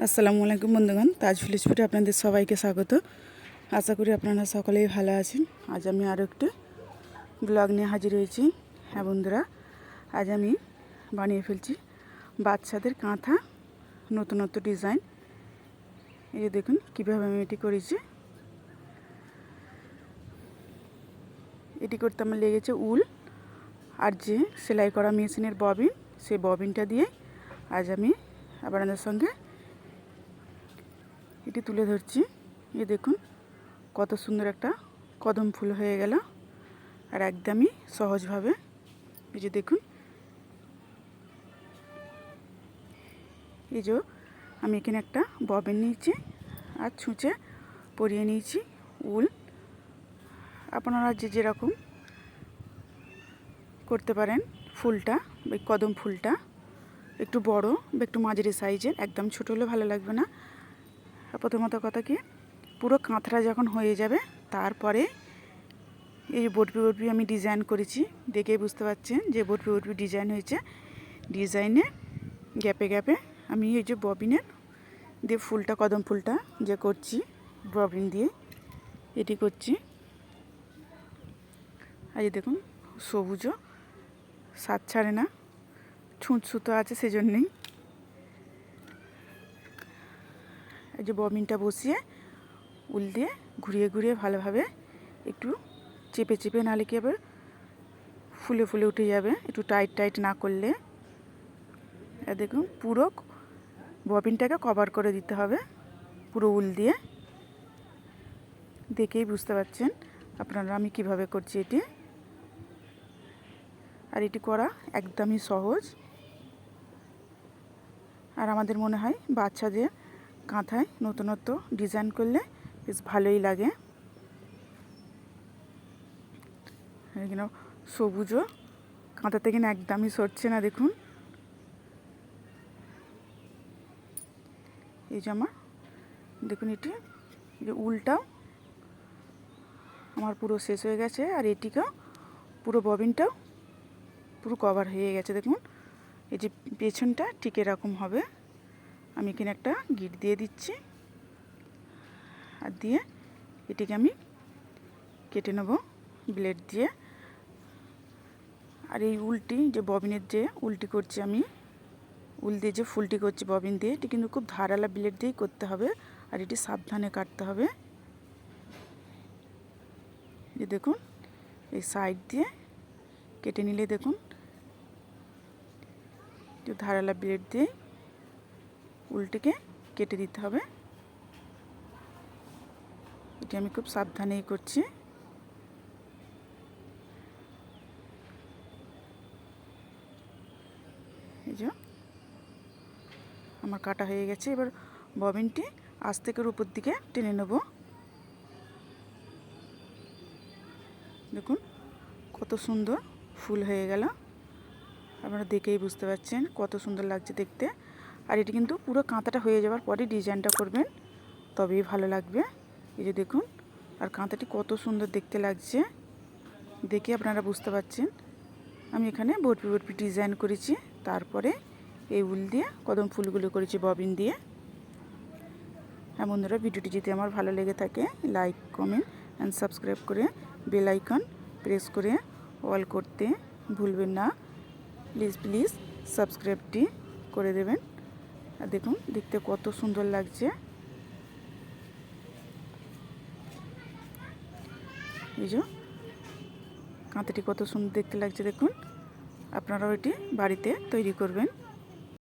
আসসালামু আলাইকুম বন্ধুগণ, তাজ ভিলেজ ফুডে আপনাদের সবাইকে স্বাগত। আশা করি আপনারা সকলেই ভালো আছেন। আজ আমি আরও একটি ব্লগ নিয়ে হাজির হয়েছি। হ্যাঁ বন্ধুরা, আজ আমি বানিয়ে ফেলছি বাচ্চাদের কাঁথা নতুনত্ব ডিজাইন। এই যে দেখুন কীভাবে আমি এটি করেছি। এটি করতে আমার লেগেছে উল আর যে সেলাই করা মেশিনের ববিন, সেই ববিনটা দিয়ে আজ আমি আপনাদের সঙ্গে এটি তুলে ধরছি। এ দেখুন কত সুন্দর একটা কদম ফুল হয়ে গেল, আর একদমই সহজভাবে। এই যে দেখুন, এই যে আমি এখানে একটা ববিন নিয়েছি আর ছুঁচে পরিয়ে নিয়েছি উল। আপনারা যে যেরকম করতে পারেন। ফুলটা ওই কদম ফুলটা একটু বড় বা একটু মাঝারি সাইজের, একদম ছোটো হলে ভালো লাগবে না। প্রথমত কথা কি, পুরো কাঁথরা যখন হয়ে যাবে তারপরে এই যে বটবি বটবি আমি ডিজাইন করেছি, দেখেই বুঝতে পারছেন যে বটবি বটবি ডিজাইন হয়েছে। ডিজাইনে গ্যাপে গ্যাপে আমি এই যে ববিনের দিয়ে ফুলটা, কদম ফুলটা যে করছি ববিন দিয়ে এটি করছি। আর এই দেখুন সবুজও স্বাদ ছাড়ে না, ছুঁচ সুতো আছে সেজন্যেই। এই যে ববিনটা বসিয়ে উল দিয়ে ঘুরিয়ে ঘুরিয়ে ভালোভাবে একটু চেপে চেপে, নাহলে কি হবে ফুলে ফুলে উঠে যাবে, একটু টাইট টাইট না করলে। দেখুন পুরো ববিনটাকে কভার করে দিতে হবে পুরো উল দিয়ে। দেখেই বুঝতে পারছেন আপনারা আমি কিভাবে করছি এটি। আর এটি করা একদমই সহজ, আর আমাদের মনে হয় বাচ্চাদের কাঁথায় নতুনত্ব ডিজাইন করলে বেশ ভালোই লাগে। এখানে সবুজও কাঁথা থেকে একদমই সরছে না, দেখুন। এই যে আমার দেখুন এটি যে উলটাও আমার পুরো শেষ হয়ে গেছে, আর এটিকেও পুরো ববিনটাও পুরো কভার হয়ে গেছে। দেখুন এই যে পেছনটা ঠিক এরকম হবে। আমি এখানে একটা গিট দিয়ে দিচ্ছি, আর দিয়ে এটিকে আমি কেটে নেব ব্লেড দিয়ে। আর এই উলটি যে ববিনের যে উলটি করছি আমি, উল দিয়ে যে ফুলটি করছি ববিন দিয়ে, এটি কিন্তু খুব ধারালা ব্লেড দিয়েই করতে হবে, আর এটি সাবধানে কাটতে হবে। যে দেখুন এই সাইড দিয়ে কেটে নিলে দেখুন ধারালা ব্লেড দিয়ে উলটিকে কেটে দিতে হবে। এটি আমি খুব সাবধানেই করছি। এই যে আমার কাটা হয়ে গেছে। এবার ববিনটি আস্তে করে উপর দিকে টেনে নেব। দেখুন কত সুন্দর ফুল হয়ে গেল, আপনারা দেখেই বুঝতে পারছেন কত সুন্দর লাগছে দেখতে। আর এটি কিন্তু পুরো কাঁথাটা হয়ে যাওয়ার পরে ডিজাইনটা করবেন, তবেই ভালো লাগবে। এই যে দেখুন, আর কাঁথাটি কত সুন্দর দেখতে লাগছে, দেখে আপনারা বুঝতে পারছেন। আমি এখানে বটবি বটবি ডিজাইন করেছি, তারপরে এই উল দিয়ে কদম ফুলগুলো করেছি ববিন দিয়ে। হ্যাঁ বন্ধুরা, ভিডিওটি যদি আমার ভালো লেগে থাকে লাইক, কমেন্ট অ্যান্ড সাবস্ক্রাইব করে বেল আইকন প্রেস করে অল করতে ভুলবেন না। প্লিজ প্লিজ সাবস্ক্রাইবটি করে দেবেন। আর দেখুন দেখতে কত সুন্দর লাগছে। এই যে কাঁথাটি কত সুন্দর দেখতে লাগছে, দেখুন। আপনারাও এটি বাড়িতে তৈরি করবেন।